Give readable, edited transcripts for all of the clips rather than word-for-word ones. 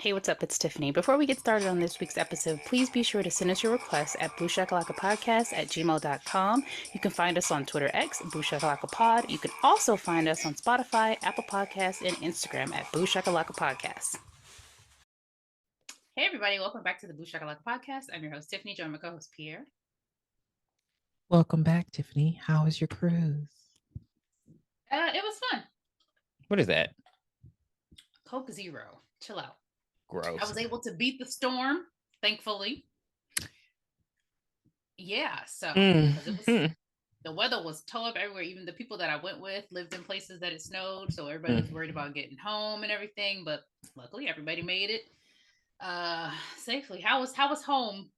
Hey, what's up? It's Tiffany. Before we get started on this week's episode, please be sure to send us your requests at booshakalakapodcast@gmail.com. You can find us on Twitter X, BlueShakalakaPod. You can also find us on Spotify, Apple Podcasts, and Instagram at BlueShakalakaPodcast. Hey, everybody. Welcome back to the Booshakalaka Podcast. I'm your host, Tiffany, joined by my co-host, Pierre. Welcome back, Tiffany. How was your cruise? It was fun. What is that? Coke Zero. Chill out. Gross. I was able to beat the storm, thankfully. Yeah, so because it was the weather was toe up everywhere. Even the people that I went with lived in places that it snowed, so everybody was worried about getting home and everything. But luckily, everybody made it safely. How was home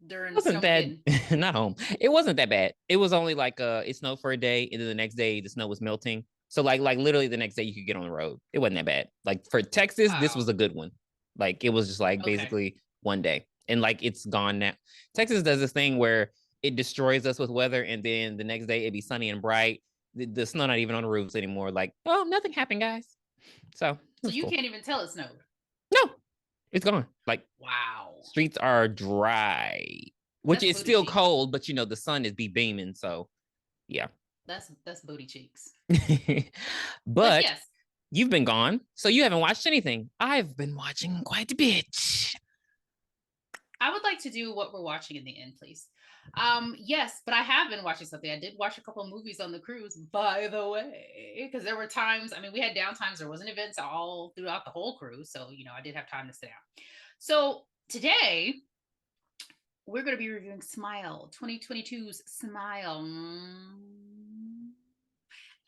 during wasn't Snowmageddon? that not home? It wasn't that bad. It was only like it snowed for a day, and then the next day the snow was melting. So like literally the next day you could get on the road. It wasn't that bad. Like for Texas, this was a good one. Like it was just like basically one day, and like it's gone now. Texas does this thing where it destroys us with weather, and then the next day it'd be sunny and bright. The snow not even on the roofs anymore. Like, oh, nothing happened, guys. So you can't even tell it snowed. No, it's gone. Like, wow, streets are dry, which is still cold, but you know the sun is beaming. So, yeah, that's booty cheeks. but yes, you've been gone, so you haven't watched anything. I've been watching quite a bit. I would like to do what we're watching in the end, please. Yes, but I have been watching something. I did watch a couple of movies on the cruise, by the way, because there were times, I mean, we had downtimes. There wasn't events all throughout the whole cruise. So, you know, I did have time to sit down. So today, we're going to be reviewing Smile, 2022's Smile.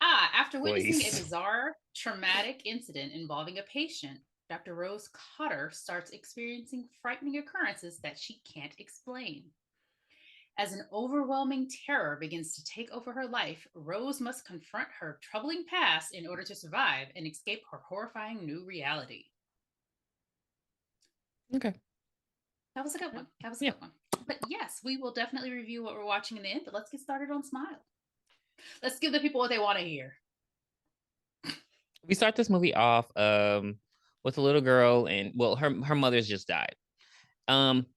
After witnessing a bizarre, traumatic incident involving a patient, Dr. Rose Cotter starts experiencing frightening occurrences that she can't explain. As an overwhelming terror begins to take over her life, Rose must confront her troubling past in order to survive and escape her horrifying new reality. Okay. That was a good one. Good one. But yes, we will definitely review what we're watching in the end, but let's get started on Smile. Let's give the people what they want to hear. We start this movie off with a little girl, and well, her mother's just died.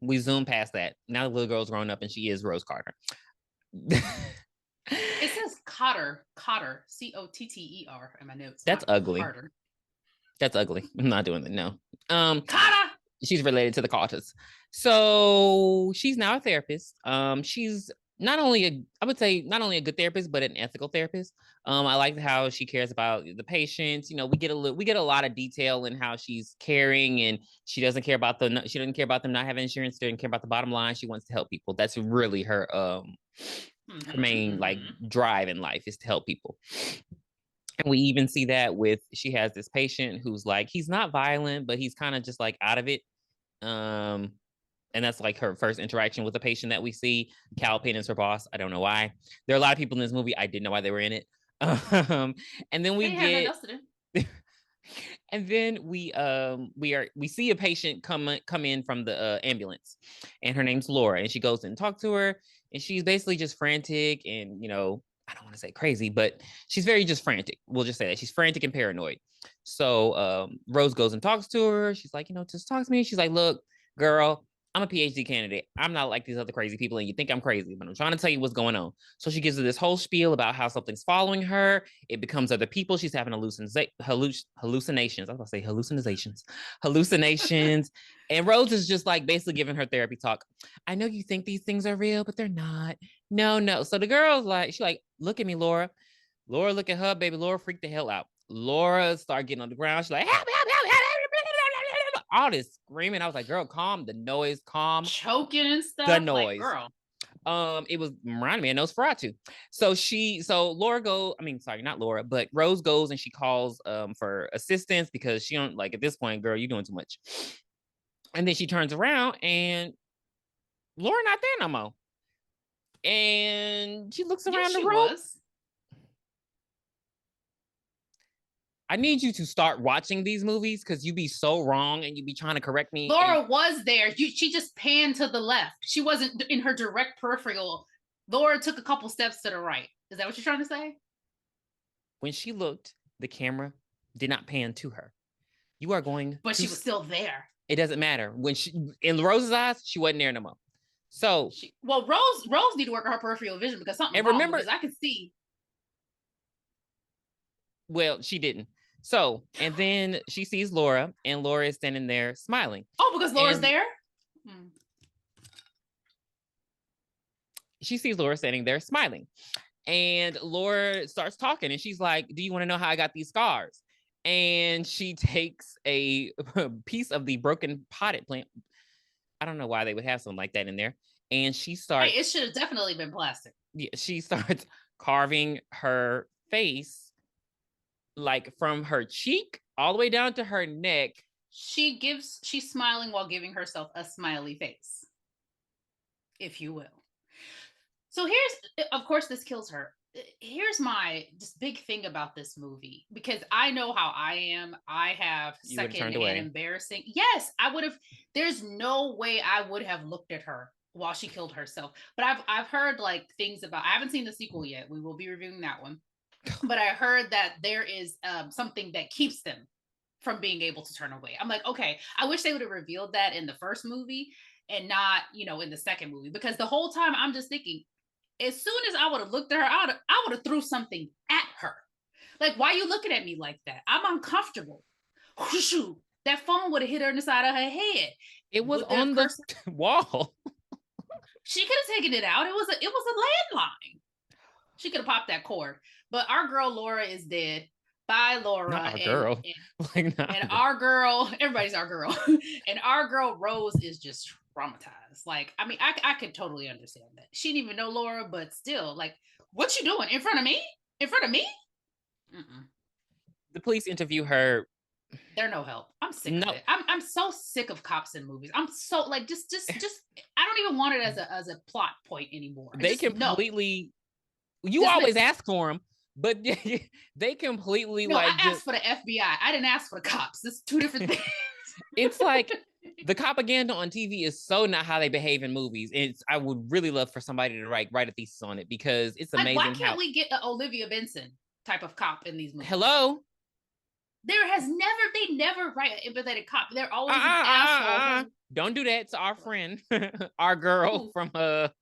We zoom past that. Now the little girl's grown up and she is Rose Cotter. It says Cotter, Cotter in my notes. That's ugly. Carter. That's ugly. I'm not doing it. No. Cotter. She's related to the Cotters. So she's now a therapist. She's not only a good therapist, but an ethical therapist. I like how she cares about the patients. You know, we get a lot of detail in how she's caring, and she doesn't care about them not having insurance. She doesn't care about the bottom line. She wants to help people. That's really her her main like drive in life, is to help people. And we even see that she has this patient who's like, he's not violent, but he's kind of just like out of it. And that's like her first interaction with the patient that we see. Cal Penn is her boss. I don't know why. There are a lot of people in this movie. I didn't know why they were in it. And then and then we see a patient come in from the ambulance, and her name's Laura, and she goes and talks to her, and she's basically just frantic, and you know, I don't want to say crazy, but she's very just frantic. We'll just say that she's frantic and paranoid. So Rose goes and talks to her. She's like, you know, just talk to me. She's like, look, girl, I'm a PhD candidate. I'm not like these other crazy people, and you think I'm crazy, but I'm trying to tell you what's going on. So she gives her this whole spiel about how something's following her. It becomes other people. She's having hallucinations. I was going to say hallucinations. And Rose is just like basically giving her therapy talk. I know you think these things are real, but they're not. No. So the girl's like, she's like, look at me, Laura. Laura, look at her, baby. Laura freaked the hell out. Laura started getting on the ground. She's like, help. All this screaming. I was like, girl, calm the noise, calm. Choking and stuff. The noise. Like, girl. It was reminding me of Nosferatu. So Laura not Laura, but Rose goes and she calls for assistance because she don't like, at this point, girl, you're doing too much. And then she turns around and Laura not there no more. And she looks around the room. I need you to start watching these movies because you be so wrong and you be trying to correct me. Laura was there. She just panned to the left. She wasn't in her direct peripheral. Laura took a couple steps to the right. Is that what you're trying to say? When she looked, the camera did not pan to her. You are going. But she was still there. It doesn't matter. When she, in Rose's eyes, she wasn't there no more. So, Rose need to work on her peripheral vision because something's wrong. Because I can see. Well, she didn't. So, and then she sees Laura, and Laura is standing there smiling. Oh, because Laura's there? She sees Laura standing there smiling. And Laura starts talking, and she's like, do you want to know how I got these scars? And she takes a piece of the broken potted plant. I don't know why they would have something like that in there. And she starts... Hey, it should have definitely been plastic. Yeah, she starts carving her face, like from her cheek all the way down to her neck. She's smiling while giving herself a smiley face, if you will. So of course, this kills her. Here's my just big thing about this movie, because I know how I am. I have second and embarrassing. Yes, I would have. There's no way I would have looked at her while she killed herself. But I've heard like things about. I haven't seen the sequel yet. We will be reviewing that one. But I heard that there is something that keeps them from being able to turn away. I'm like, okay, I wish they would have revealed that in the first movie and not, in the second movie, because the whole time I'm just thinking, as soon as I would have looked at her, I would have threw something at her. Like, why are you looking at me like that? I'm uncomfortable. Shoot, that phone would have hit her in the side of her head. It was on the wall. She could have taken it out. It was a landline. She could have popped that cord. But our girl Laura is dead. Bye, Laura. Not our girl. And our girl, everybody's our girl. And our girl Rose is just traumatized. Like, I mean, I could totally understand that. She didn't even know Laura, but still, like, what you doing? In front of me? In front of me? Mm-mm. The police interview her. They're no help. I'm sick of it. I'm so sick of cops in movies. I'm so like just I don't even want it as a plot point anymore. They completely. You always ask for them, but they completely I asked for the FBI. I didn't ask for the cops. It's two different things. It's like the propaganda on TV is so not how they behave in movies. I would really love for somebody to write a thesis on it, because it's amazing. Why can't we get an Olivia Benson type of cop in these movies? Hello? They never write an empathetic cop. They're always an asshole. Don't do that to our friend, our girl from our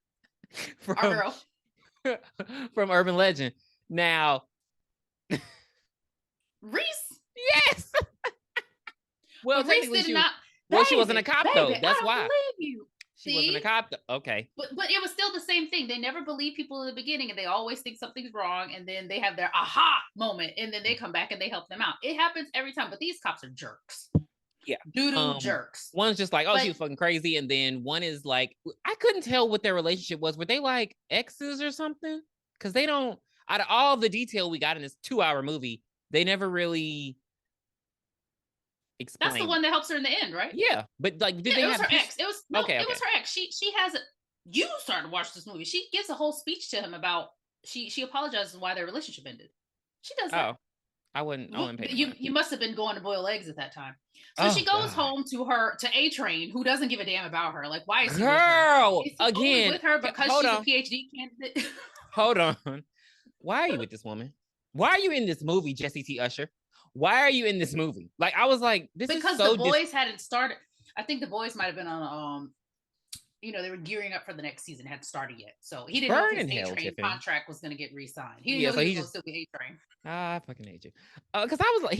girl from Urban Legend. Now, Reese. Yes. Well, Reese did not. She wasn't a cop though. That's why. You. She wasn't a cop. Okay. But it was still the same thing. They never believe people in the beginning, and they always think something's wrong, and then they have their aha moment, and then they come back and they help them out. It happens every time. But these cops are jerks. Yeah. Doo-doo jerks. One's just like, she was fucking crazy. And then one is like, I couldn't tell what their relationship was. Were they like exes or something? Because they don't, out of all the detail we got in this 2-hour movie, they never really explained. That's the one that helps her in the end, right? Yeah. But like, it was her ex. It was her ex. She has you started to watch this movie. She gives a whole speech to him about she apologizes why their relationship ended. She does that. I wouldn't pay you must have been going to boil eggs at that time. So she goes home to A-Train, who doesn't give a damn about her. Like, why is he with her? Is he again with her because she's a PhD candidate? Hold on. Why are you with this woman? Why are you in this movie, Jesse T. Usher? Why are you in this movie? Like, I was like, this because is so the boys hadn't started. I think the boys might have been on they were gearing up for the next season. It hadn't started yet. So he didn't know if his A-Train contract was going to get re-signed. He didn't know he was supposed to be A-Train. I fucking hate you. Because I was like,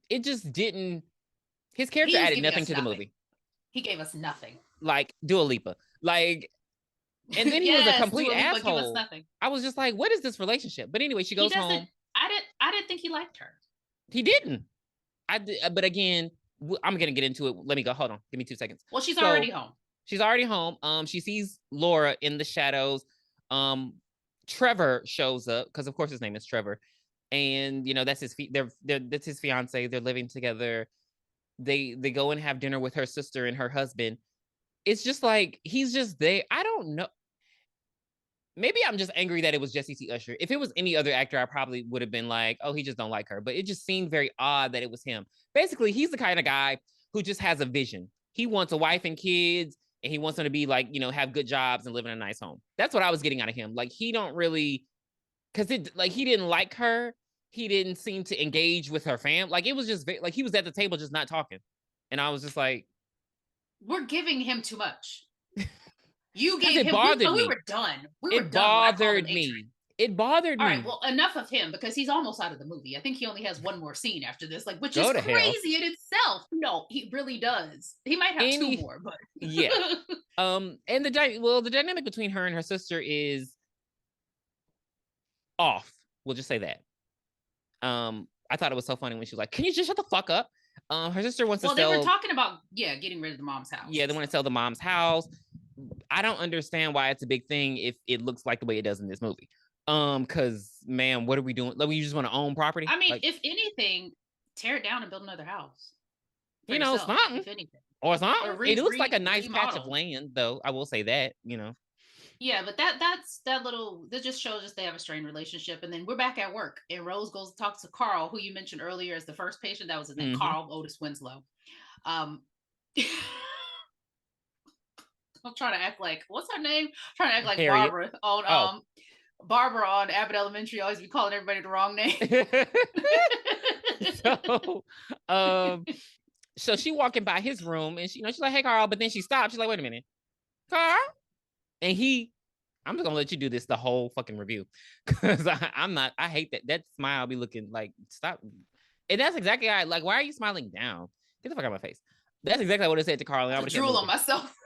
it just didn't, his character added nothing to the movie. He gave us nothing. Like Dua Lipa. Like, and then he was a complete asshole. I was just like, what is this relationship? But anyway, she goes home. I didn't think he liked her. He didn't. But again, I'm going to get into it. Let me go. Hold on. Give me 2 seconds. Well, she's already home. She's already home. She sees Laura in the shadows. Trevor shows up because, of course, his name is Trevor, and that's his. That's his fiance. They're living together. They go and have dinner with her sister and her husband. It's just like he's just there. I don't know. Maybe I'm just angry that it was Jesse T. Usher. If it was any other actor, I probably would have been like, oh, he just don't like her. But it just seemed very odd that it was him. Basically, he's the kind of guy who just has a vision. He wants a wife and kids. And he wants them to be like, have good jobs and live in a nice home. That's what I was getting out of him. Like, he don't really, because he didn't like her. He didn't seem to engage with her fam. Like, it was just like he was at the table just not talking. And I was just like, we're giving him too much. You gave it him. bothered me. We were done. We were It done when I called him bothered me. It bothered All me. right, well, enough of him because he's almost out of the movie. I think he only has one more scene after this, like, which Go is to hell. crazy in itself. No, he really does. He might have two more, but yeah. And the dynamic between her and her sister is off. We'll just say that. I thought it was so funny when she was like, "Can you just shut the fuck up?" Her sister wants to sell. Well, they were talking about getting rid of the mom's house. Yeah, they want to sell the mom's house. I don't understand why it's a big thing if it looks like the way it does in this movie. Because man, what are we doing? Like, we just want to own property. I mean, like, if anything, tear it down and build another house. You know, yourself, something. If anything. Or something. Or it looks like a nice patch of land, though. I will say that, you know. Yeah, but that just shows us they have a strained relationship. And then we're back at work, and Rose goes to talk to Carl, who you mentioned earlier as the first patient. That was his name, Carl Otis Winslow. I'm trying to act like, what's her name? I'm trying to act like Harriet. Barbara on Barbara on Abbott Elementary. Always be calling everybody the wrong name. So she walking by his room, and she's like, "Hey, Carl," but then she stopped. She's like, "Wait a minute, Carl," and I'm just gonna let you do this the whole fucking review because I'm not. I hate that smile be looking like stop, and that's exactly how like. Why are you smiling down? Get the fuck out of my face. That's exactly what I said to Carl. I would drool on myself.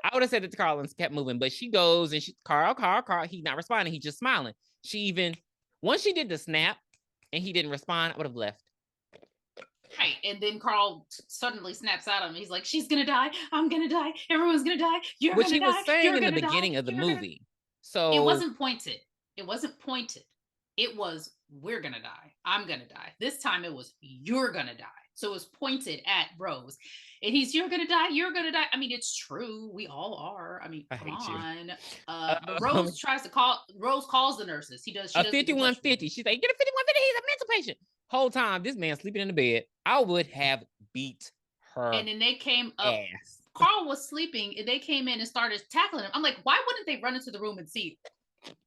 I would have said it to Carl and kept moving, but she goes and Carl. He's not responding. He's just smiling. Once she did the snap and he didn't respond, I would have left. Right. And then Carl suddenly snaps at him. He's like, she's going to die. I'm going to die. Everyone's going to die. You're going to die. Which he was saying in the beginning of the movie. So it wasn't pointed. It was, we're going to die. I'm going to die. This time it was, you're going to die. So it was pointed at Rose. And you're going to die. You're going to die. I mean, it's true. We all are. I mean, come on. But Rose Rose calls the nurses. She does. A 5150. She's like, get a 5150. He's a mental patient. Whole time, this man sleeping in the bed. I would have beat her. And then they came up. Ass. Carl was sleeping, and they came in and started tackling him. I'm like, why wouldn't they run into the room and see?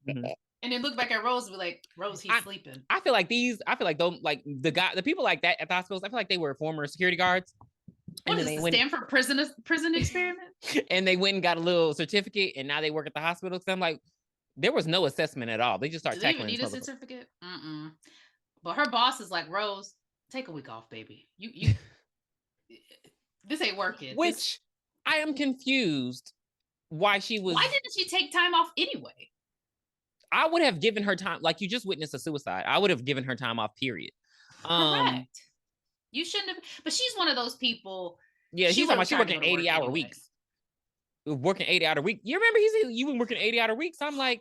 Mm-hmm. And then look back at Rose and be like, Rose, he's sleeping. I feel like the people like that at the hospitals, I feel like they were former security guards. What is the Stanford prison experiment? And they went and got a little certificate, and now they work at the hospital. So I'm like, there was no assessment at all. They just start tackling. Do they even need a certificate? But her boss is like, Rose, take a week off, baby. You this ain't working. I am confused why she was. Why didn't she take time off anyway? I would have given her time. Like, you just witnessed a suicide. I would have given her time off, period. Correct. You shouldn't have. But she's one of those people. Yeah, she's working 80-hour weeks. Working 80-hour week. You remember you been working 80-hour weeks? I'm like,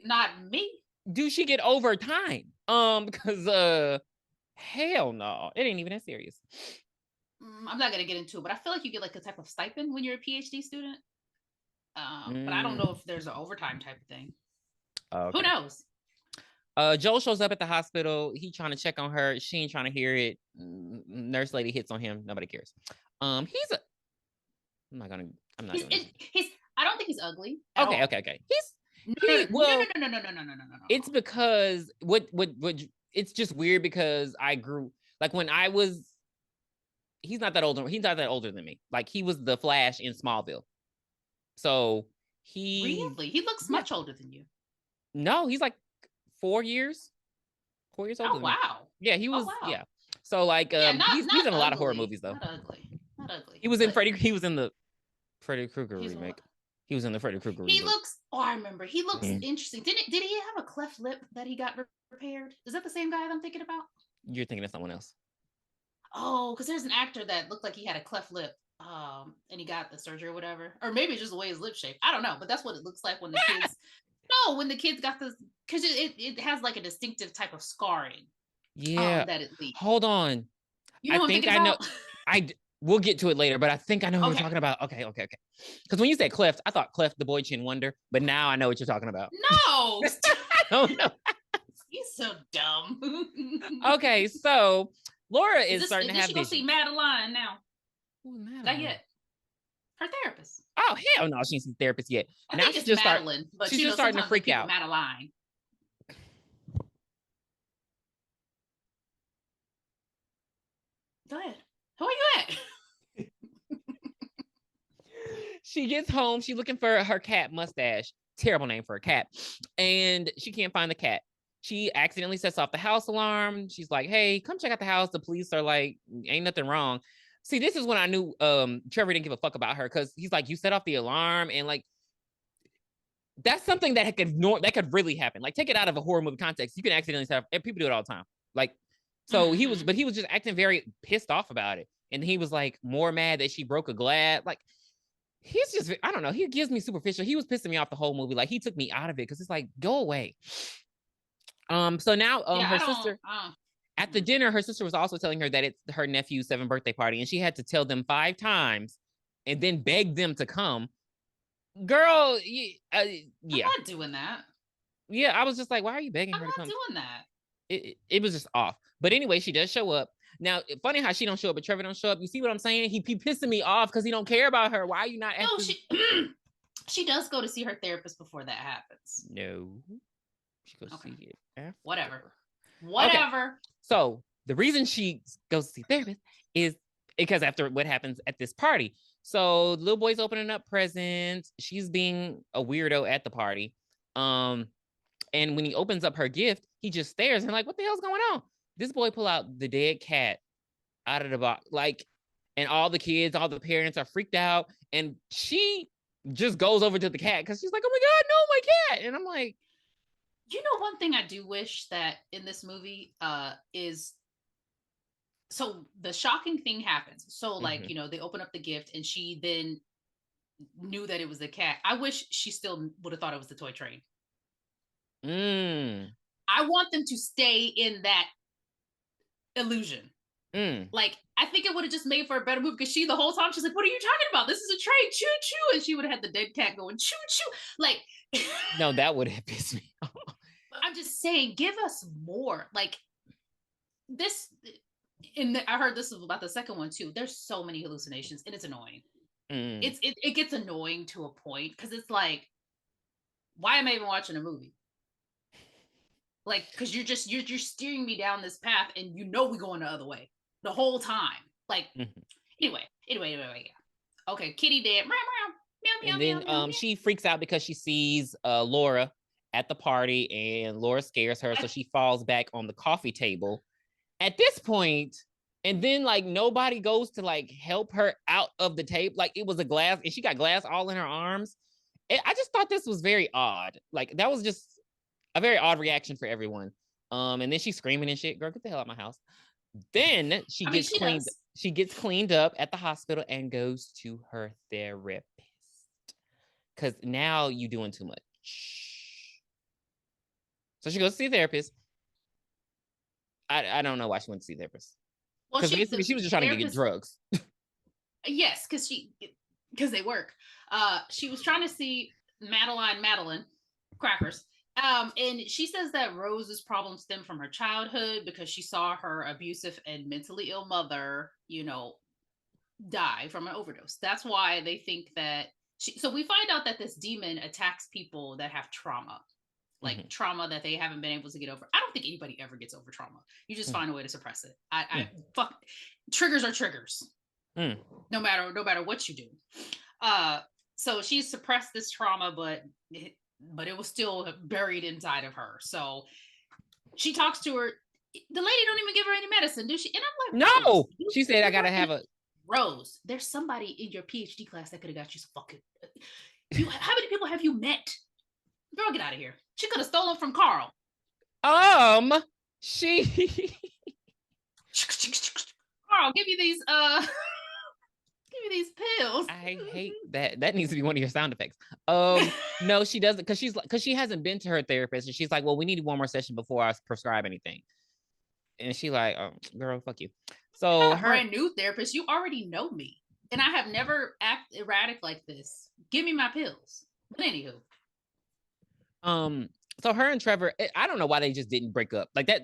not me. Do she get overtime? Because hell no, it ain't even that serious. I'm not gonna get into it, but I feel like you get like a type of stipend when you're a PhD student. But I don't know if there's an overtime type of thing. Okay. Who knows? Joel shows up at the hospital. He trying to check on her. She ain't trying to hear it. Nurse lady hits on him. Nobody cares. I'm not doing it. I don't think he's ugly. Okay. No. It's because it's just weird because I grew like when I was. He's not that older. He's not that older than me. Like, he was the Flash in Smallville. So he looks much older than you. No, he's like 4 years. 4 years older. Oh wow. Yeah, he was. Wow. Yeah. So like, he's in a lot of horror movies though. Not ugly. He was in the Freddy Krueger remake. He was in the Freddy Krueger remake. He looks. Oh, I remember. He looks interesting. Did he have a cleft lip that he got repaired? Is that the same guy that I'm thinking about? You're thinking of someone else. Oh, because there's an actor that looked like he had a cleft lip, and he got the surgery or whatever, or maybe it's just the way his lip shaped. I don't know, but that's what it looks like when the kids. No, when the kids got this, because it has like a distinctive type of scarring. Yeah. That it leaves. Hold on. You know I think I know. We'll get to it later, but I think I know what you're talking about. Okay. Because when you said Cleft, I thought Cleft the Boy Chin Wonder, but now I know what you're talking about. No. Oh no. He's so dumb. Okay, so Laura is starting to have visions. Did she go see Madeline now? Not yet. Her therapist. Oh hell no, she ain't seen therapist yet. Now she's just Madeline, but she's just starting to freak out. Madeline. Go ahead. Who are you at? she gets home. She's looking for her cat Mustache. Terrible name for a cat. And she can't find the cat. She accidentally sets off the house alarm. She's like, hey, come check out the house. The police are like, ain't nothing wrong. See, this is when I knew Trevor didn't give a fuck about her, because he's like, you set off the alarm, and like, that's something that could really happen. Like, take it out of a horror movie context. You can accidentally set off, and people do it all the time. Like, so he was just acting very pissed off about it. And he was like more mad that she broke a glass. Like, he's just, I don't know. He gives me superficial. He was pissing me off the whole movie. Like, he took me out of it because it's like, go away. So now her sister at the dinner, her sister was also telling her that it's her nephew's 7th birthday party, and she had to tell them 5 times and then beg them to come. Girl, yeah. I'm not doing that. Yeah, I was just like, why are you begging her to come? I'm not doing that. It was just off. But anyway, she does show up. Now, funny how she don't show up, but Trevor don't show up. You see what I'm saying? He pissing me off because he don't care about her. Why are you not? No, she does go to see her therapist before that happens. No, she goes to see it after. Whatever. Okay. So the reason she goes to see therapist is because after what happens at this party. So the little boy's opening up presents. She's being a weirdo at the party. And when he opens up her gift, he just stares and like, what the hell's going on? This boy pull out the dead cat out of the box, like, and all the kids, all the parents are freaked out, and she just goes over to the cat because she's like, oh my God, no, my cat. And I'm like, you know, one thing I do wish that in this movie is, so the shocking thing happens. So like, you know, they open up the gift and she then knew that it was the cat. I wish she still would have thought it was the toy train. I want them to stay in that illusion. Like, I think it would have just made for a better movie, because she, the whole time, she's like, what are you talking about? This is a train, choo choo. And she would have had the dead cat going choo choo. Like, no, that would have pissed me off. I'm just saying, give us more. Like, this, and I heard this about the second one too. There's so many hallucinations, and it's annoying. It gets annoying to a point, because it's like, why am I even watching a movie? Like, because you're steering me down this path, and you know we're going the other way the whole time. Like, anyway, yeah. Okay, kitty dead. And then she freaks out because she sees Laura at the party, and Laura scares her, so she falls back on the coffee table. At this point, and then like nobody goes to like help her out of the table. Like, it was a glass, and she got glass all in her arms. I just thought this was very odd. Like, that was just a very odd reaction for everyone. And then she's screaming and shit. Girl, get the hell out of my house. Then she gets cleaned up at the hospital and goes to her therapist. Because now you're doing too much. So she goes to see a therapist. I don't know why she went to see a therapist. Because basically she was just trying to get drugs. Yes, because they work. She was trying to see Madeline Crackers. And she says that Rose's problems stem from her childhood, because she saw her abusive and mentally ill mother, you know, die from an overdose. That's why they think that so we find out that this demon attacks people that have trauma, like trauma that they haven't been able to get over. I don't think anybody ever gets over trauma. You just find a way to suppress it. Fuck, triggers are triggers. No matter what you do. So she suppressed this trauma, but it was still buried inside of her. So she talks to her. The lady don't even give her any medicine, do she? And I'm like, no. She said, I gotta have a Rose. There's somebody in your PhD class that could have got you some fucking. How many people have you met? Girl, get out of here. She could have stolen from Carl. She. Carl, give me these. Give me these pills. I hate that. That needs to be one of your sound effects. No, she doesn't, because she hasn't been to her therapist, and she's like, well, we need one more session before I prescribe anything. And she like, oh, girl, fuck you. So her brand new therapist, you already know me, and I have never acted erratic like this. Give me my pills. But anywho, so her and Trevor, I don't know why they just didn't break up like that.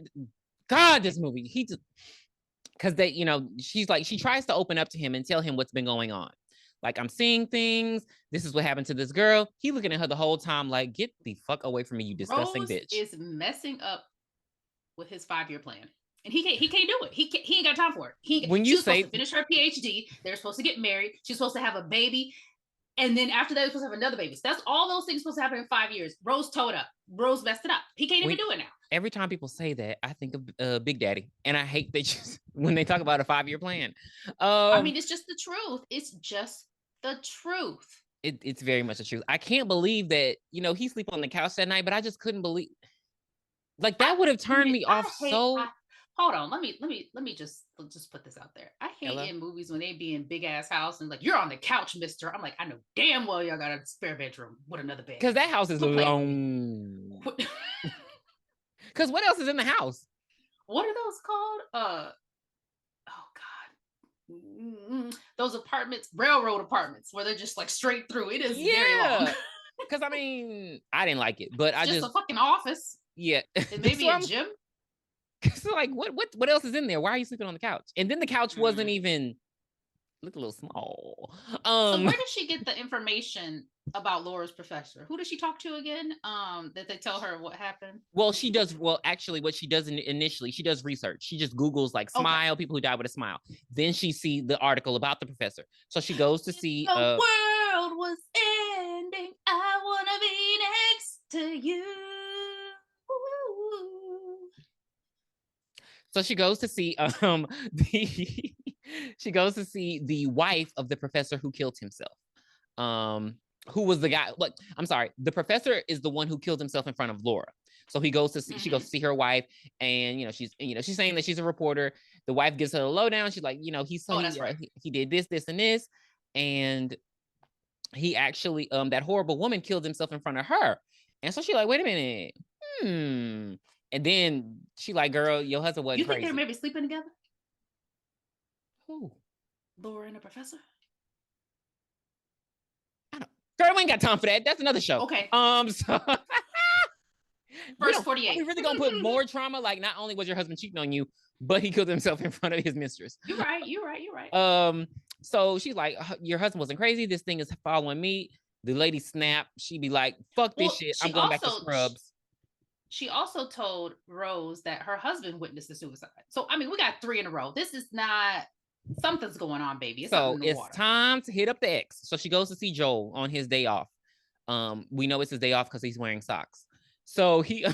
God, this movie, he just. Because they, you know, she's like, she tries to open up to him and tell him what's been going on. Like, I'm seeing things. This is what happened to this girl. He looking at her the whole time like, get the fuck away from me, you disgusting Rose bitch. Is messing up with his 5-year plan. And he can't do it. He ain't got time for it. When you say supposed to finish her PhD, they're supposed to get married. She's supposed to have a baby. And then after that, we're supposed to have another baby. So that's all those things supposed to happen in 5 years. Rose toed up. Rose messed it up. He can't even do it now. Every time people say that, I think of Big Daddy, and I hate that when they talk about a 5-year plan. I mean, it's just the truth. It's just the truth. It's very much the truth. I can't believe that he sleep on the couch that night, but I just couldn't believe. Like that would have turned me off so. Hold on, let me just put this out there. I hate in movies when they be in big ass house and like, you're on the couch, mister. I'm like, I know damn well y'all got a spare bedroom with another bed. Because that house is long. Because what else is in the house? What are those called? Oh God. Those apartments, railroad apartments, where they're just like straight through. It is very long. Because I mean, I didn't like it, but it's just a fucking office. Yeah. And maybe a gym. So like, what else is in there? Why are you sleeping on the couch? And then the couch wasn't even look a little small. So where did she get the information about Laura's professor? Who does she talk to again? That they tell her what happened? Well, she does. Well, actually, what she does initially, she does research. She just Googles like smile, people who die with a smile. Then she sees the article about the professor. So she goes to see. The world was ending. I want to be next to you. So she goes to see she goes to see the wife of the professor who killed himself. Who was the guy? Like, I'm sorry, the professor is the one who killed himself in front of Laura. So he goes to see, she goes to see her wife, and she's saying that she's a reporter. The wife gives her the lowdown. She's like, he did this, and this, and he actually that horrible woman killed himself in front of her. And so she's like, wait a minute, and then she like, girl, your husband wasn't crazy. You think they're maybe sleeping together? Who? Laura and the professor? I don't. Girl, we ain't got time for that. That's another show. Okay. So First 48. Are we really gonna put more trauma? Like, not only was your husband cheating on you, but he killed himself in front of his mistress. You're right. So she's like, your husband wasn't crazy. This thing is following me. The lady snapped. She'd be like, fuck this shit. I'm going back to Scrubs. She also told Rose that her husband witnessed the suicide. So, I mean, we got 3 in a row. This is not, something's going on, baby. It's time to hit up the ex. So she goes to see Joel on his day off. We know it's his day off because he's wearing socks. So she's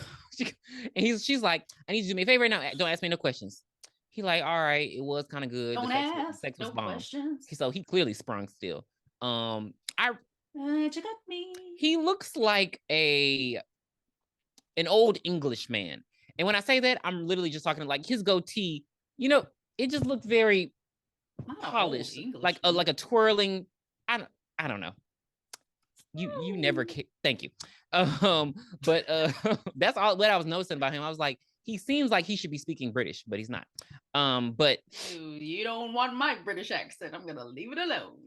like, I need you to do me a favor now. Don't ask me no questions. He like, all right, it was kind of good. Don't ask sex was no questions. So he clearly sprung still. You got me. He looks like an old English man. And when I say that, I'm literally just talking like his goatee, it just looked very polished, like a twirling. I don't know. You never thank you. But that's all what I was noticing about him. I was like, he seems like he should be speaking British, but he's not. But dude, you don't want my British accent. I'm gonna leave it alone.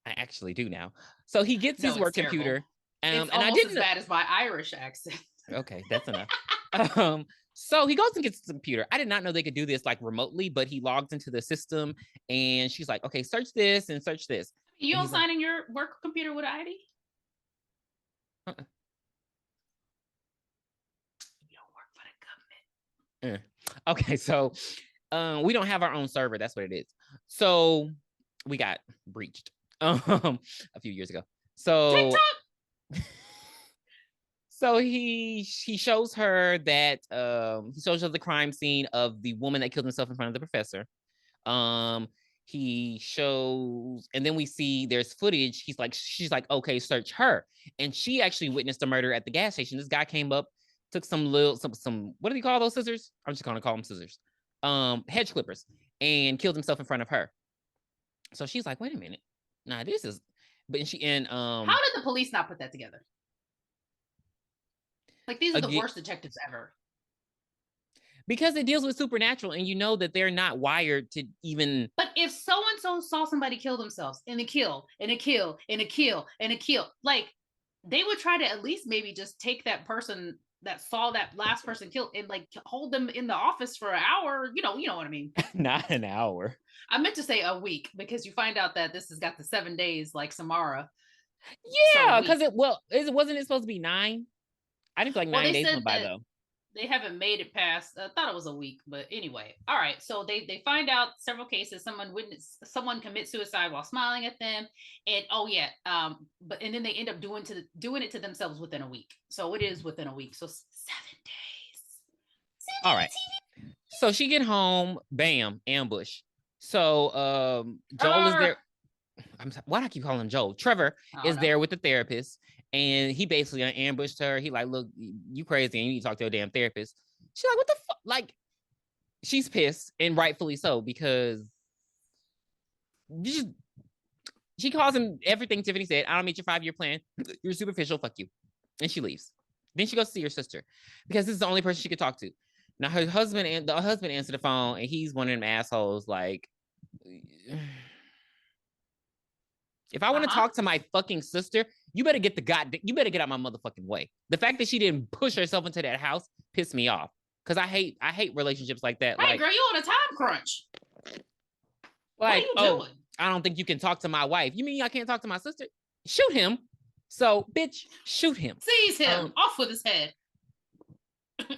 I actually do now. So he gets his work computer. It's almost as bad as my Irish accent. Okay, that's enough. So he goes and gets the computer. I did not know they could do this like remotely, but he logs into the system and she's like, okay, search this and search this. You don't sign in your work computer with an ID? You don't work for the government. Okay, so we don't have our own server. That's what it is. So we got breached a few years ago. So TikTok! So he shows her that he shows her the crime scene of the woman that killed himself in front of the professor. He shows, and then we see there's footage. She's like, okay, search her. And she actually witnessed a murder at the gas station. This guy came up, took some what do you call those scissors? I'm just gonna call them scissors. Hedge clippers, and killed himself in front of her. So she's like, wait a minute. Nah, this is, how did the police not put that together? Like, these are the worst detectives ever. Because it deals with supernatural, and you know that they're not wired to even. But if so-and-so saw somebody kill themselves, and a kill, and a kill, and a kill, and a kill, like, they would try to at least maybe just take that person that saw that last person killed and like hold them in the office for an hour. You know what I mean? Not an hour. I meant to say a week, because you find out that this has got the 7 days like Samara. Yeah, because wasn't it supposed to be 9? I didn't feel like 9 days went by though. They haven't made it past. I thought it was a week, but anyway. All right. So they find out several cases. Someone commits suicide while smiling at them, and but and then they end up doing it to themselves within a week. So it is within a week. So 7 days. All right. So she get home, bam, ambush. So Joel is there. Why do I keep calling him Joel? Trevor is there with the therapist, and he basically ambushed her. He like, look, you crazy, and you need to talk to a damn therapist. She's like, what the fuck? Like, she's pissed, and rightfully so, because she calls him everything Tiffany said. I don't meet your 5-year plan. You're superficial. Fuck you. And she leaves. Then she goes to see her sister because this is the only person she could talk to. Now her husband answered the phone, and he's one of them assholes. Like, if I want to talk to my fucking sister, you better get out my motherfucking way. The fact that she didn't push herself into that house pissed me off, because I hate relationships like that. Hey, like, girl, you on a time crunch? Like, what are you doing? I don't think you can talk to my wife. You mean I can't talk to my sister? Shoot him. So, bitch, shoot him. Seize him. Off with his head.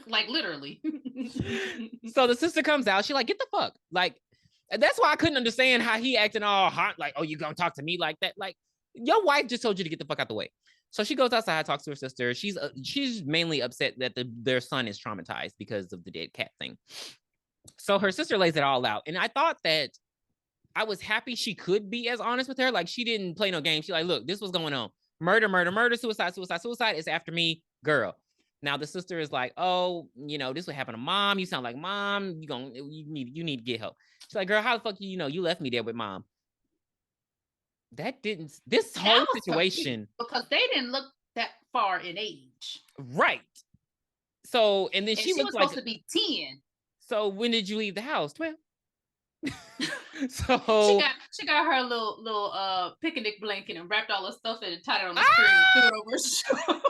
Like, literally. So the sister comes out. She like, get the fuck. Like, that's why I couldn't understand how he acting all hot. Like, oh, you gonna talk to me like that? Like, your wife just told you to get the fuck out the way. So she goes outside, talks to her sister. She's mainly upset that their son is traumatized because of the dead cat thing. So her sister lays it all out. And I thought that I was happy she could be as honest with her. Like, she didn't play no game. She like, look, this was going on. Murder, suicide. It's after me, girl. Now the sister is like, oh, this would happen to mom. You sound like mom. You need to get help. She's like, girl, how the fuck you left me there with mom? This whole situation, because they didn't look that far in age, right? So, and then she was supposed to be 10. So when did you leave the house? 12. So she got her little picnic blanket and wrapped all her stuff in and tied it on the string and threw it over her shoulder.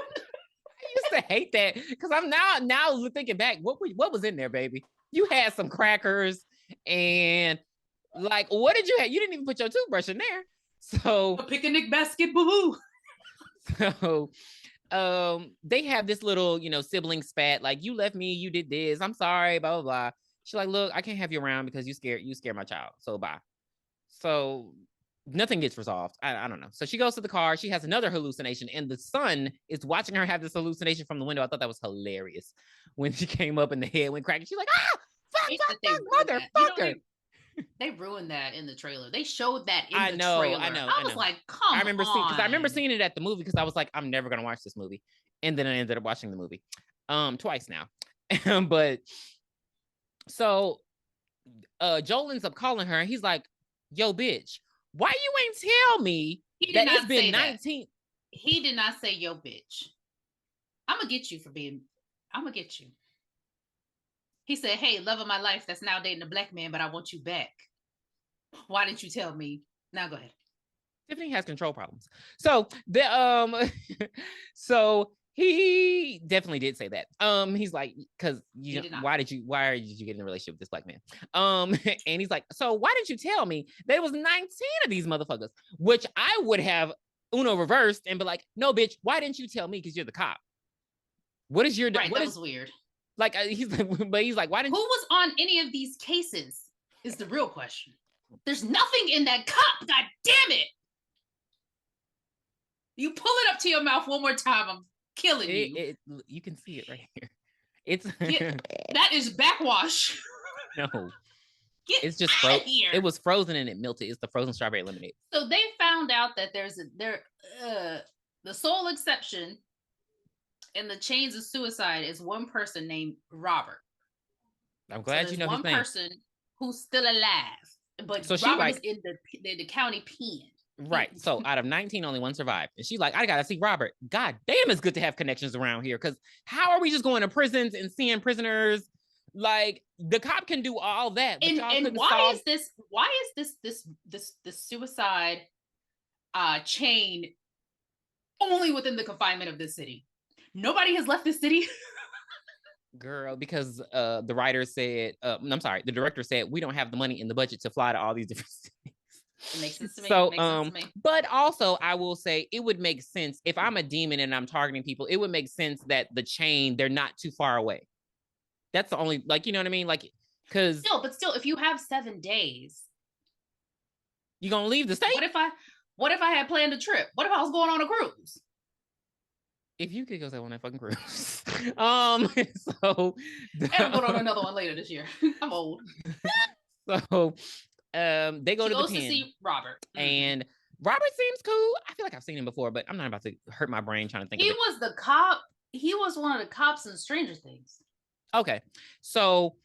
I used to hate that, because I'm now thinking back, what was in there, baby? You had some crackers and like, what did you have? You didn't even put your toothbrush in there. So a picnic basket, boo. So they have this little, sibling spat, like, you left me, you did this, I'm sorry, blah blah blah. She's like, look, I can't have you around because you scare my child. So bye. So nothing gets resolved. I don't know. So she goes to the car. She has another hallucination, and the son is watching her have this hallucination from the window. I thought that was hilarious when she came up and the head went cracking. She's like, fuck, motherfucker. They ruined that in the trailer. They showed that in the trailer. I know. I was like, come on. I remember seeing it at the movie, because I was like, I'm never going to watch this movie. And then I ended up watching the movie twice now. But so Joel ends up calling her, and he's like, yo, bitch, why you ain't tell me that it's been 19? He did not say, yo, bitch. I'm going to get you. He said, hey, love of my life that's now dating a black man, but I want you back. Why didn't you tell me? Now go ahead. Tiffany has control problems. So so he definitely did say that. He's like, because why did you get in a relationship with this black man? And he's like, so why didn't you tell me there was 19 of these motherfuckers? Which I would have Uno reversed and be like, no, bitch, why didn't you tell me? Because you're the cop. What is your right? That was weird. Like, he's like, why didn't who was on any of these cases? Is the real question. There's nothing in that cup. God damn it! You pull it up to your mouth one more time, I'm killing you. You can see it right here. It's that is backwash. No, it's just frozen. It was frozen and it melted. It's the frozen strawberry lemonade. So they found out that the sole exception in the chains of suicide is one person named Robert. I'm glad you know his name. One person who's still alive, but so Robert is in the county pen. Right. So out of 19, only one survived. And she's like, I gotta see Robert. God damn, it's good to have connections around here. Because how are we just going to prisons and seeing prisoners? Like, the cop can do all that. But and why is this suicide chain only within the confinement of this city? Nobody has left this city. Girl, because the writer said, the director said, we don't have the money in the budget to fly to all these different cities. It makes sense to me. So, but also I will say it would make sense if I'm a demon and I'm targeting people. It would make sense that the chain, they're not too far away. That's the only, like, you know what I mean? Like, because still, if you have 7 days, you're gonna leave the state. What if I had planned a trip? What if I was going on a cruise? If you could go on that fucking cruise. And I'm going on another one later this year. I'm old. So they go she to goes the pen, to see Robert. And Robert seems cool. I feel like I've seen him before, but I'm not about to hurt my brain trying to think of it. He was the cop. He was one of the cops in Stranger Things. Okay. So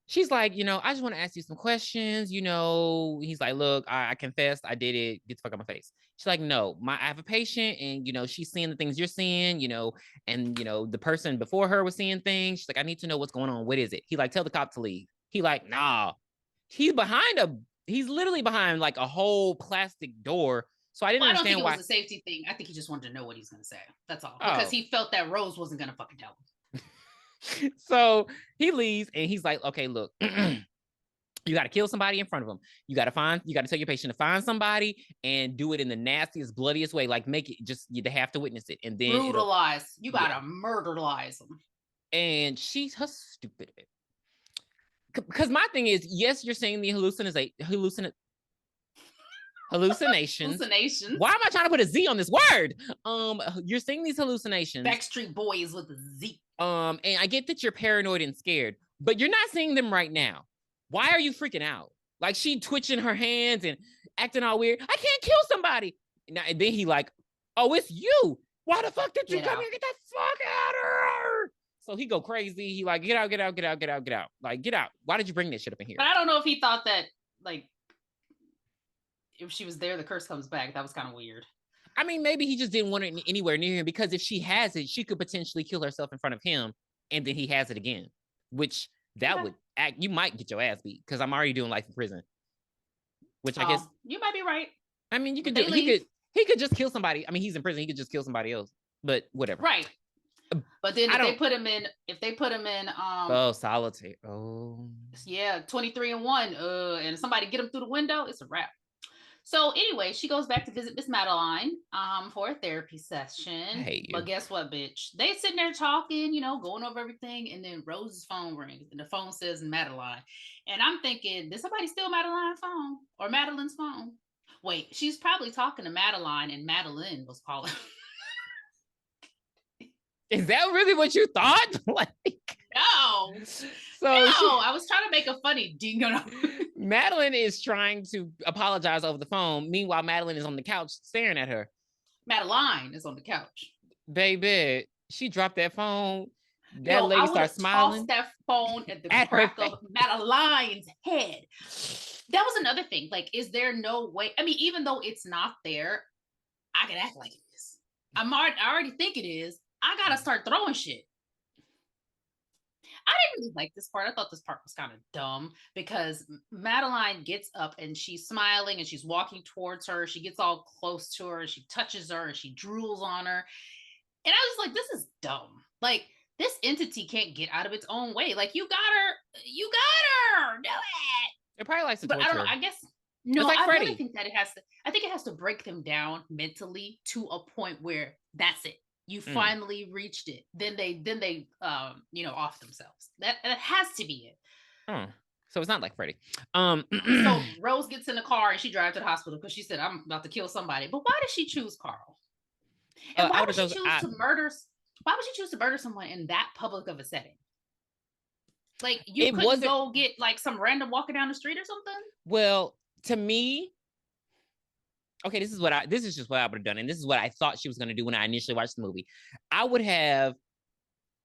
she's like, I just want to ask you some questions. He's like, look, I confessed. I did it. Get the fuck out my face. She's like, no, I have a patient and, she's seeing the things you're seeing, and, the person before her was seeing things. She's like, I need to know what's going on. What is it? He like, tell the cop to leave. He like, nah, he's literally behind like a whole plastic door. So I didn't understand why. I don't think it was a safety thing. I think he just wanted to know what he's going to say. That's all. Because he felt that Rose wasn't going to fucking tell him. So he leaves and he's like, okay, look, you got to kill somebody in front of him. You got to tell your patient to find somebody and do it in the nastiest, bloodiest way. Like make it they have to witness it. And then brutalize. You got to murderize them. And she's her stupid. Because my thing is, yes, you're saying the hallucinations. Why am I trying to put a Z on this word? You're seeing these hallucinations. Backstreet Boys with a Z. And I get that you're paranoid and scared, but you're not seeing them right now. Why are you freaking out? Like she twitching her hands and acting all weird. I can't kill somebody. And then he like, oh, it's you. Why the fuck did you come here? Get the fuck out of her. So he go crazy. He like, get out. Like, get out. Why did you bring this shit up in here? But I don't know if he thought that, like, if she was there, the curse comes back. That was kind of weird. I mean, maybe he just didn't want it anywhere near him because if she has it, she could potentially kill herself in front of him and then he has it again, which would act, you might get your ass beat because I'm already doing life in prison, which I guess. You might be right. I mean, he could just kill somebody. I mean, he's in prison. He could just kill somebody else, but whatever. Right. But then if they put him in solitary. Yeah, 23-1. And somebody get him through the window, it's a wrap. So anyway, she goes back to visit Miss Madeline for a therapy session. But guess what, bitch? They sitting there talking, going over everything, and then Rose's phone rings and the phone says Madeline. And I'm thinking, did somebody steal Madeline's phone or Madeline's phone? Wait, she's probably talking to Madeline and Madeline was calling. Is that really what you thought? No. I was trying to make a funny ding. Madeline is trying to apologize over the phone. Meanwhile, Madeline is on the couch staring at her. Madeline is on the couch. Baby, she dropped that phone. That lady started smiling. Tossed that phone at the crack of Madeline's head. That was another thing. Like, is there no way? I mean, even though it's not there, I can act like it is. I already think it is. I gotta start throwing shit. I didn't really like this part. I thought this part was kind of dumb because Madeline gets up and she's smiling and she's walking towards her. She gets all close to her and she touches her and she drools on her. And I was like, this is dumb. Like, this entity can't get out of its own way. Like, you got her. Do it. It probably likes to torture. But I don't know. I guess no. Like I Freddy. really think that it has to break them down mentally to a point where that's it. You finally reached it. Then they off themselves. That has to be it. So it's not like Freddy. So Rose gets in the car and she drives to the hospital because she said, I'm about to kill somebody. But why did she choose Carl? And why would she choose to murder? Why would she choose to murder someone in that public of a setting? Like, you couldn't go get like some random walking down the street or something? Well, to me, okay, this is just what I would have done. And this is what I thought she was going to do when I initially watched the movie. I would have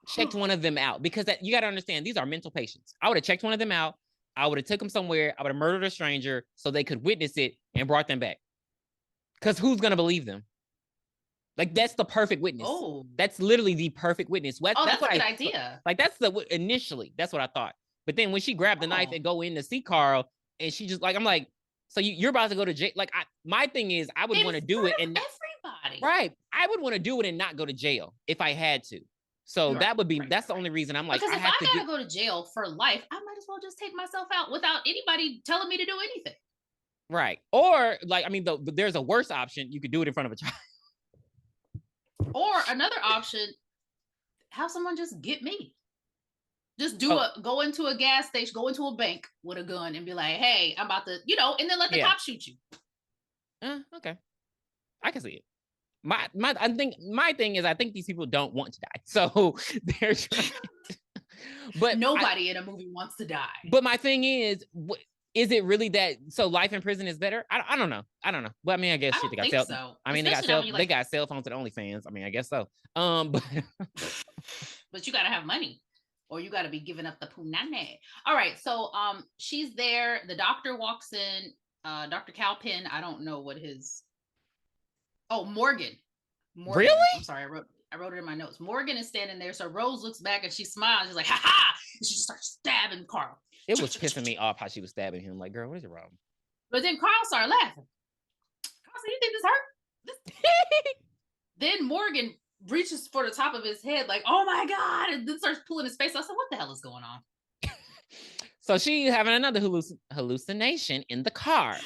checked one of them out because you got to understand, these are mental patients. I would have checked one of them out. I would have took them somewhere. I would have murdered a stranger so they could witness it and brought them back. Because who's going to believe them? Like, that's the perfect witness. Oh, that's literally the perfect witness. That's a good idea. Like, initially, that's what I thought. But then when she grabbed the knife and go in to see Carl, and she just like, I'm like, so you're about to go to jail. Like, my thing is, I would want to do it and everybody. Right. I would want to do it and not go to jail if I had to. So that's the only reason I'm like, because if I gotta go to jail for life, I might as well just take myself out without anybody telling me to do anything. Right. Or like, I mean, there's a worse option. You could do it in front of a child. Or another option, have someone just get me. Just go into a gas station, go into a bank with a gun and be like, hey, I'm about to, and then let the cops shoot you. Okay. I can see it. My thing is, I think these people don't want to die. So they're trying but nobody in a movie wants to die. But my thing is it really that? So life in prison is better? I don't know. Well, I mean, I guess they got cell. So. I mean, they got cell phones and OnlyFans. I mean, I guess so. But you gotta have money, or you gotta be giving up the punane. All right, so she's there. The doctor walks in. Dr. Calpin. I don't know what his. Oh, Morgan. Really? I'm sorry, I wrote it in my notes. Morgan is standing there, so Rose looks back and she smiles. She's like, "Ha ha!" And she just starts stabbing Carl. It was pissing me off how she was stabbing him. Like, girl, what is your problem? But then Carl started laughing. Carl said, "You think this hurt?" Then Morgan reaches for the top of his head, like, "Oh my god!" and then starts pulling his face. I said, "What the hell is going on?" So she's having another hallucination in the car.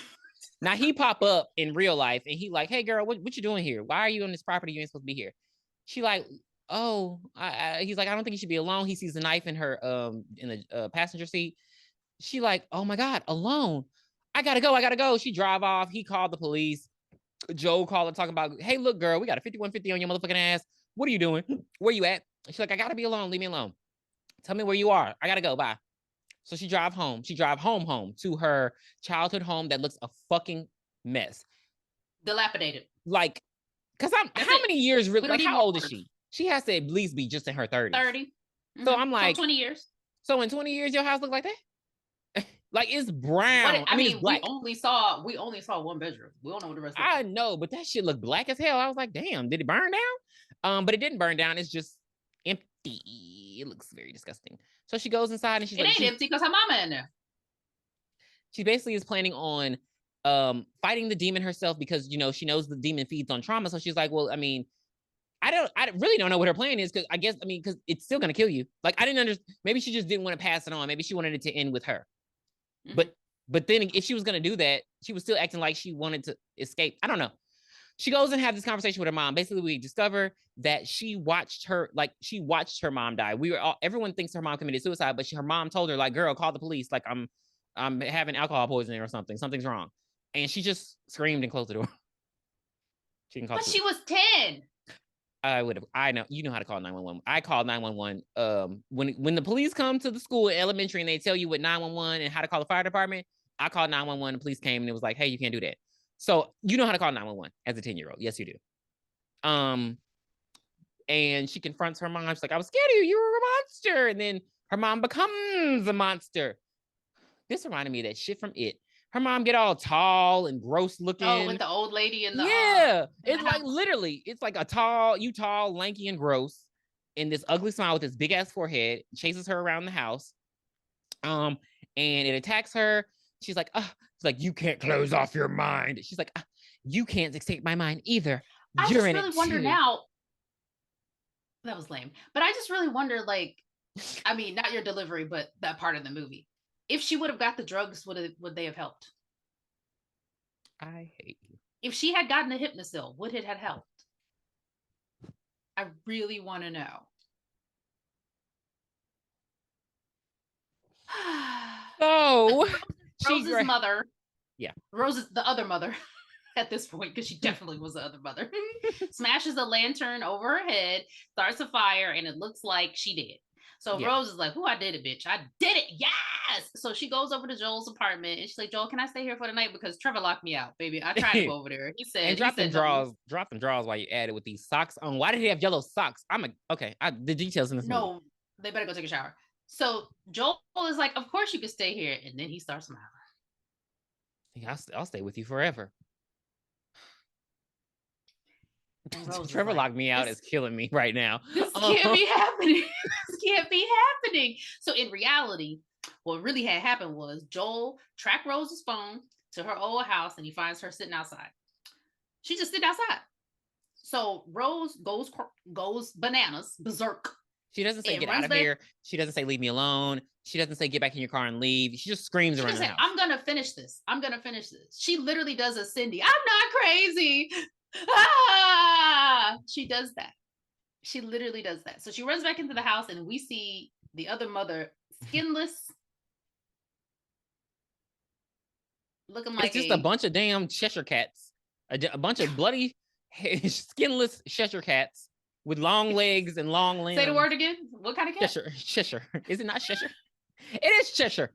Now he pop up in real life and he like, "Hey girl, what you doing here? Why are you on this property? You ain't supposed to be here." She like, "Oh," he's like, "I don't think you should be alone." He sees a knife in her in the passenger seat. She like, "Oh my god, alone. I gotta go. She drive off. He called the police. Joe called her talking about, "Hey, look, girl, we got a 5150 on your motherfucking ass. What are you doing? Where you at?" She's like, "I gotta be alone. Leave me alone. Tell me where you are. I gotta go. Bye." So she drive home. She drive home to her childhood home that looks a fucking mess. Dilapidated. Like, because how many years really, like, how old is she? She has to at least be just in her 30s. 30. Mm-hmm. So I'm like, 20 years. So in 20 years, your house look like that? Like, it's brown. I mean, it's black. we only saw one bedroom. We don't know what the rest of it. I know, but that shit looked black as hell. I was like, damn, did it burn down? But it didn't burn down. It's just empty. It looks very disgusting. So she goes inside and she's ain't empty because her mama in there. She basically is planning on fighting the demon herself because, she knows the demon feeds on trauma. So she's like, well, I mean, I really don't know what her plan is because because it's still gonna kill you. Like, I didn't understand. Maybe she just didn't want to pass it on. Maybe she wanted it to end with her. Mm-hmm. But then if she was gonna do that, she was still acting like she wanted to escape. I don't know. She goes and have this conversation with her mom. Basically, we discover that she watched her mom die. Everyone thinks her mom committed suicide, but her mom told her, like, "Girl, call the police. Like, I'm having alcohol poisoning or something. Something's wrong." And she just screamed and closed the door. She was 10. I know. You know how to call 911. I called 911. When the police come to the school elementary and they tell you what 911 and how to call the fire department, I called 911. The police came and it was like, "Hey, you can't do that." So you know how to call 911 as a 10-year-old. Yes, you do. And she confronts her mom. She's like, "I was scared of you. You were a monster." And then her mom becomes a monster. This reminded me of that shit from It. Her mom get all tall and gross looking. Oh, with the old lady in the it's like literally, it's like tall, lanky and gross, and this ugly smile with this big ass forehead chases her around the house. And it attacks her. She's like, it's like, "You can't close off your mind." She's like, "You can't escape my mind either." I just really wonder now. That was lame, but I just really wonder, like, I mean, not your delivery, but that part of the movie. If she would have got the drugs, would they have helped? I hate you. If she had gotten a Hypnosil, would it have helped? I really want to know. So Rose's mother. Yeah. Rose's the other mother at this point, because she definitely was the other mother. Smashes a lantern over her head, starts a fire, and it looks like she did. So Rose is like, I did it, bitch. I did it. Yes. So she goes over to Joel's apartment and she's like, "Joel, can I stay here for the night? Because Trevor locked me out, baby. I tried to go over there." He said, and drop them drawers while you add it with these socks on. Why did he have yellow socks? I'm like, okay, the details in this movie. No, they better go take a shower. So Joel is like, "Of course you can stay here." And then he starts smiling. Yeah, I'll stay with you forever. Trevor locked me out is killing me right now. This can't be happening. This can't be happening. So in reality, what really had happened was Joel tracked Rose's phone to her old house and he finds her sitting outside. She just sitting outside. So Rose goes bananas, berserk. She doesn't say, "Get out of here." She doesn't say, "Leave me alone." She doesn't say, "Get back in your car and leave." She just screams around the house. "I'm going to finish this. I'm going to finish this." She literally does a Cindy. "I'm not crazy." Ah! She does that. She literally does that. So she runs back into the house and we see The other mother, skinless, looking like It's just a bunch of damn Cheshire cats, a bunch of bloody, skinless Cheshire cats with long legs and long limbs. Say the word again. What kind of cat? Cheshire. Is it not Cheshire? It is Cheshire.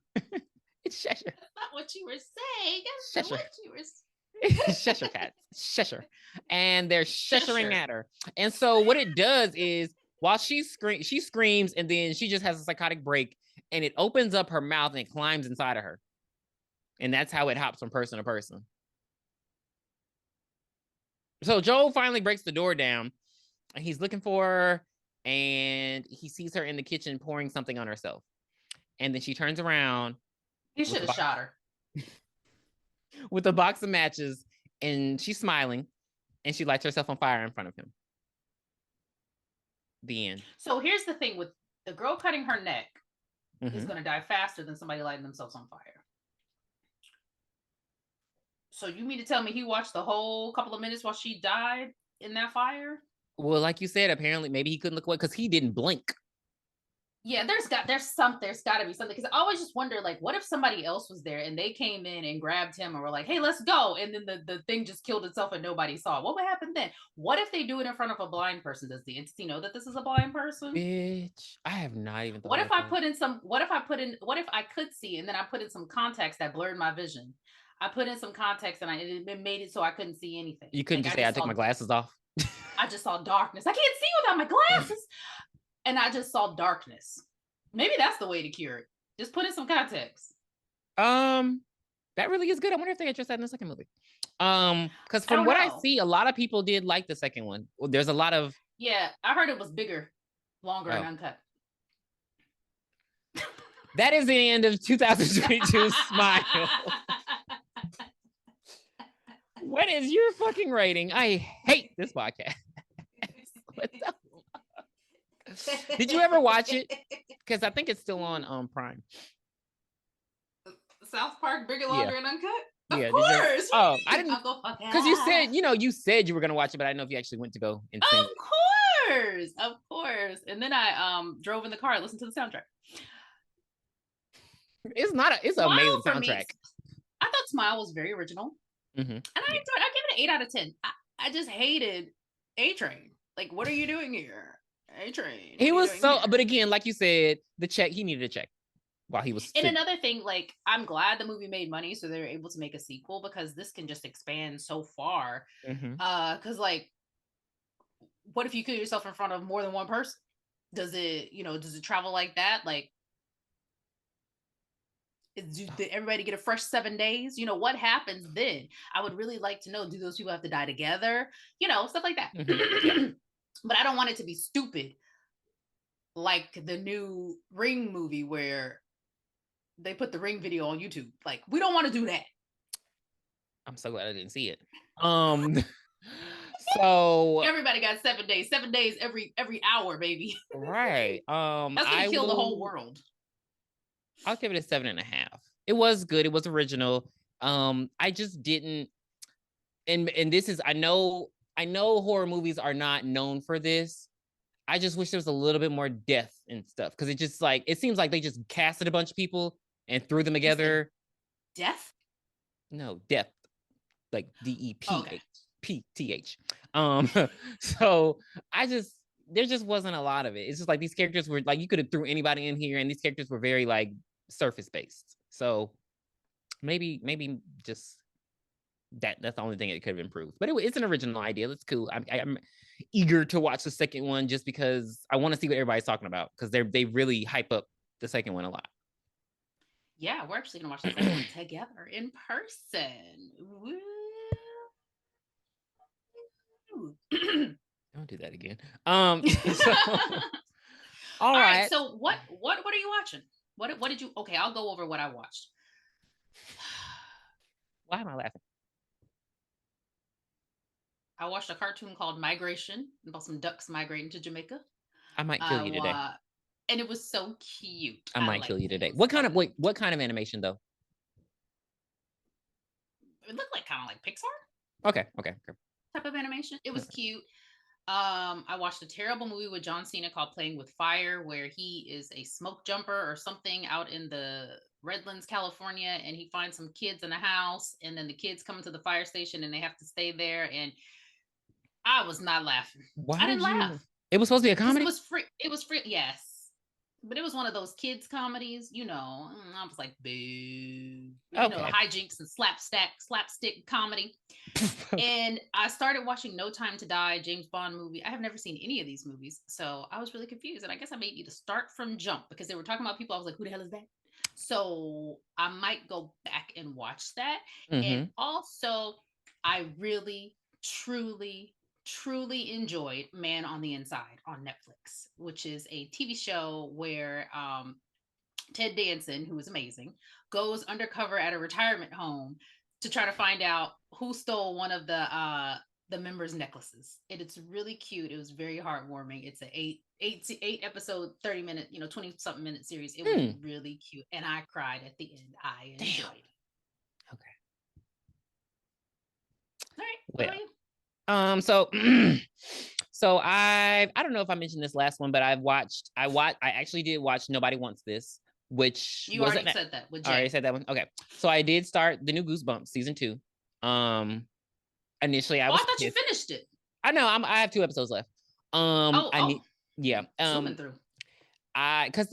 It's Cheshire. That's not what you were saying. Cheshire. What you were saying. Cheshire cats. Cheshire. And they're Cheshiring at her. And so what it does is while she screams and then she just has a psychotic break and it opens up her mouth and it climbs inside of her. And that's how it hops from person to person. So Joel finally breaks the door down and he's looking for her and he sees her in the kitchen pouring something on herself. And then she turns around. He should have shot her. With a box of matches and she's smiling and she lights herself on fire in front of him. The end. So here's the thing with the girl cutting her neck is going to die faster than somebody lighting themselves on fire. So you mean to tell me he watched the whole couple of minutes while she died in that fire? Well, like you said, apparently maybe he couldn't look away because he didn't blink. Yeah, there's got to be something, because I always just wonder, like, what if somebody else was there and they came in and grabbed him and were like, hey, let's go, and then the thing just killed itself and nobody saw it? What would happen then? What if they do it in front of a blind person? Does the entity know that this is a blind person? Bitch, I have not even thought. What if I could see and then I put in some context that blurred my vision? I put in some context and it made it so I couldn't see anything. You couldn't just say I took my glasses off. I just saw darkness. I can't see without my glasses. And I just saw darkness. Maybe that's the way to cure it. Just put in some context. That really is good. I wonder if they address that in the second movie. Because from what I see, a lot of people did like the second one. There's a lot of... Yeah, I heard it was bigger, longer, and uncut. That is the end of 2022 Smile. What is your fucking rating? I hate this podcast. What the fuck? Did you ever watch it? Because I think it's still on Prime. South Park, bigger, longer, and uncut? Of course. I didn't. Because you said you were going to watch it, but I didn't know if you actually went to go and sing. Of course. And then I drove in the car and listened to the soundtrack. It's an amazing soundtrack. I thought Smile was very original. Mm-hmm. And I enjoyed it. I give it an 8 out of 10. I just hated A-Train. Like, what are you doing here? A-Train. He was so, but again, like you said, he needed a check while he was. And another thing, like, I'm glad the movie made money, so they were able to make a sequel because this can just expand so far. Because, like, what if you kill yourself in front of more than one person? Does it travel like that? Like, did everybody get a fresh 7 days? What happens then? I would really like to know, do those people have to die together? Stuff like that. But I don't want it to be stupid like the new Ring movie where they put the Ring video on YouTube. Like, we don't want to do that. I'm so glad I didn't see it. So everybody got 7 days. 7 days every hour, baby. Right. That's gonna kill the whole world. I'll give it a 7.5. It was good. It was original. I just didn't. And this is, I know horror movies are not known for this. I just wish there was a little bit more death and stuff, because it just it seems like they just casted a bunch of people and threw them together. Death? No, death, like DEPPTH. So there just wasn't a lot of it. It's just like these characters were like, you could have threw anybody in here, and these characters were very like surface based. So maybe just that's the only thing it could have improved. But it's an original idea. It's cool. I'm eager to watch the second one just because I want to see what everybody's talking about, because they really hype up the second one a lot. Yeah, we're actually gonna watch the second one together in person. Woo. Don't do that again. All right. So what are you watching? What did you? Okay, I'll go over what I watched. Why am I laughing? I watched a cartoon called Migration about some ducks migrating to Jamaica. I might kill you today. And it was so cute. I might kill you today. What kind of animation though? It looked like kind of like Pixar. Okay. Type of animation. It was cute. I watched a terrible movie with John Cena called Playing with Fire, where he is a smoke jumper or something out in the Redlands, California, and he finds some kids in a house, and then the kids come to the fire station and they have to stay there. And I was not laughing. Why I did didn't you? laugh It was supposed to be a because it comedy. was free. It was free. Yes. But it was one of those kids comedies, you know. I was like, boo, you know, Okay. hijinks and slapstick comedy. And I started watching No Time to Die, James Bond movie. I have never seen any of these movies, so I was really confused. And I guess I may need to start from jump because they were talking about people. I was like, who the hell is that? So I might go back and watch that. And Mm-hmm. also, I really, truly enjoyed Man on the Inside on Netflix, which is a TV show where Ted Danson, who is amazing, goes undercover at a retirement home to try to find out who stole one of the members' necklaces. And it's really cute. It was very heartwarming. It's an eight episode, 30-minute, 20 something minute series. It was really cute. And I cried at the end. I enjoyed it. Okay. All right. What about you? So I don't know if I mentioned this last one, but I actually did watch Nobody Wants This, which you already said that with Jay. I already said that one. Okay. So I did start the new Goosebumps season 2. Initially I thought you finished it. I know I have 2 episodes left. Zooming through. Because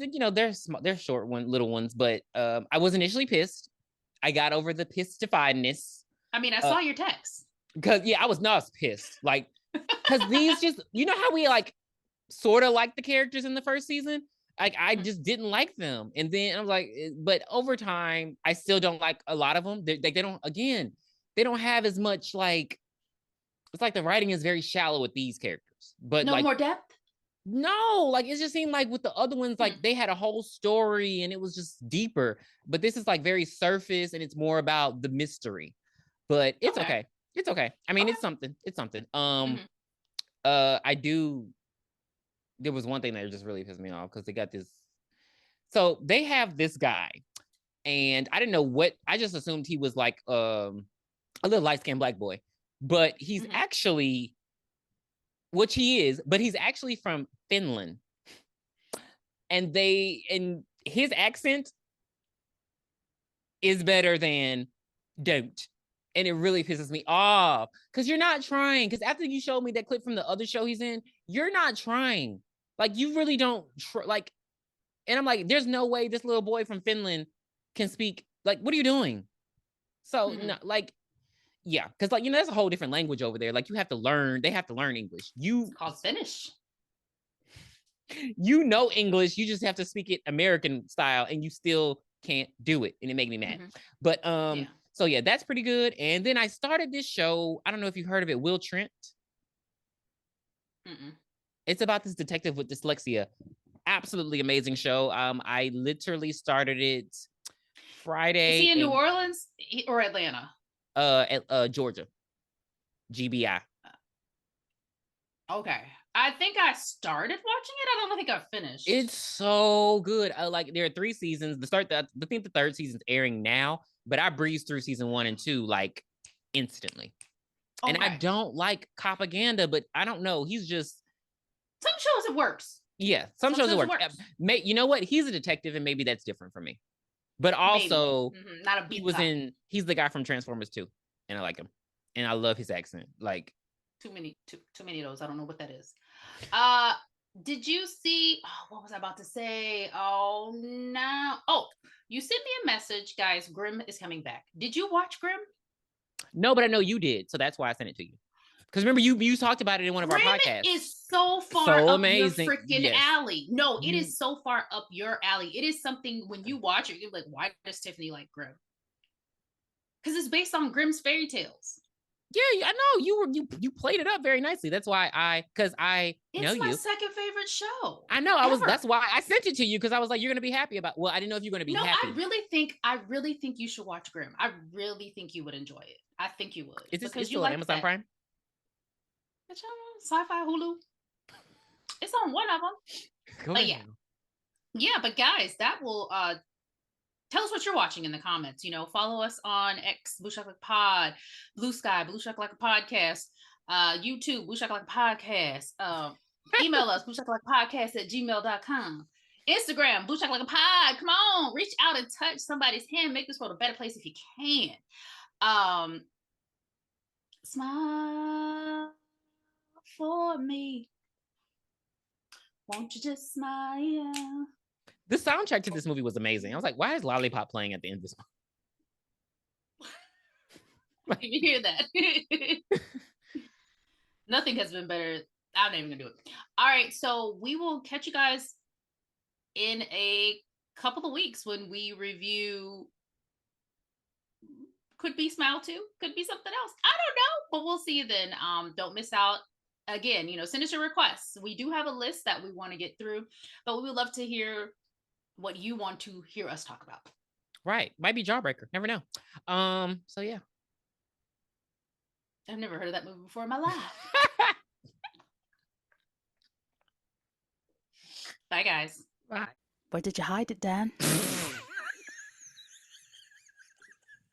they're short little ones, but I was initially pissed. I got over the pistifiedness. I mean, I saw your text. Because I was not pissed. Like, because these just, you know how we like sort of like the characters in the first season? Like, I just didn't like them. And then I was like, but over time, I still don't like a lot of them. They don't have as much like, it's like the writing is very shallow with these characters. But no like, more depth? No, like it just seemed like with the other ones, like they had a whole story and it was just deeper. But this is like very surface and it's more about the mystery. But it's okay. It's okay. I mean, it's something. It's something. I do. There was one thing that just really pissed me off because they got this. So they have this guy, and I didn't know what. I just assumed he was like a little light-skinned black boy, but he's actually, which he is, but he's actually from Finland, and his accent is better than don't. And it really pisses me off because you're not trying. Because after you showed me that clip from the other show he's in, you're not trying. Like, you really don't like. And I'm like, there's no way this little boy from Finland can speak. Like, what are you doing? So, no, like, yeah, because like that's a whole different language over there. Like, you have to learn. They have to learn English. It's called Finnish. You know English. You just have to speak it American style, and you still can't do it, and it made me mad. But yeah. So yeah, that's pretty good. And then I started this show. I don't know if you've heard of it, Will Trent. It's about this detective with dyslexia. Absolutely amazing show. I literally started it Friday. Is he in New Orleans or Atlanta? Georgia. GBI. Okay. I think I started watching it. I don't think I finished. It's so good. Like, there are 3 seasons. I think the 3rd season's airing now, but I breezed through season 1 and 2 like instantly. And I don't like propaganda, but I don't know. He's just, some shows it works. Yeah, some shows it works. You know what? He's a detective, and maybe that's different for me. But also, not a beat. He's the guy from Transformers 2, and I like him, and I love his accent. Like, too many of those. I don't know what that is. Did you see? Oh, what was I about to say? Oh no! Oh, you sent me a message, guys. Grimm is coming back. Did you watch Grimm? No, but I know you did, so that's why I sent it to you. Because remember, you talked about it in one of our podcasts. It is so far up your freaking alley. No, it is so far up your alley. It is something when you watch it, you're like, why does Tiffany like Grimm? Because it's based on Grimm's fairy tales. Yeah, I know you played it up very nicely. That's why it's my second favorite show. I know. That's why I sent it to you, because I was like, you're gonna be happy about. Well, I didn't know if you're gonna be happy. I really think you should watch Grimm. I really think you would enjoy it. I think you would. Is this because you like Amazon Prime? It's on Sci-Fi, Hulu. It's on one of them. But yeah. But guys, that will tell us what you're watching in the comments. Follow us on X, BlueShakalakapod, BlueSky, BlueShakalakapodcast. YouTube, BOOshakalakapodcast. Email us, booshakalakapodcast@gmail.com. Instagram, BlueSky. Come on, reach out and touch somebody's hand. Make this world a better place if you can. Smile for me. Won't you just smile? The soundtrack to this movie was amazing. I was like, why is Lollipop playing at the end of this movie? You hear that? Nothing has been better. I'm not even gonna do it. All right, so we will catch you guys in a couple of weeks when we review. Could be Smile 2, could be something else. I don't know, but we'll see you then. Don't miss out. Again, send us your requests. We do have a list that we want to get through, but we would love to hear what you want to hear us talk about. Right. Might be Jawbreaker. Never know. So yeah. I've never heard of that movie before in my life. Bye, guys. Bye. Where did you hide it, Dan?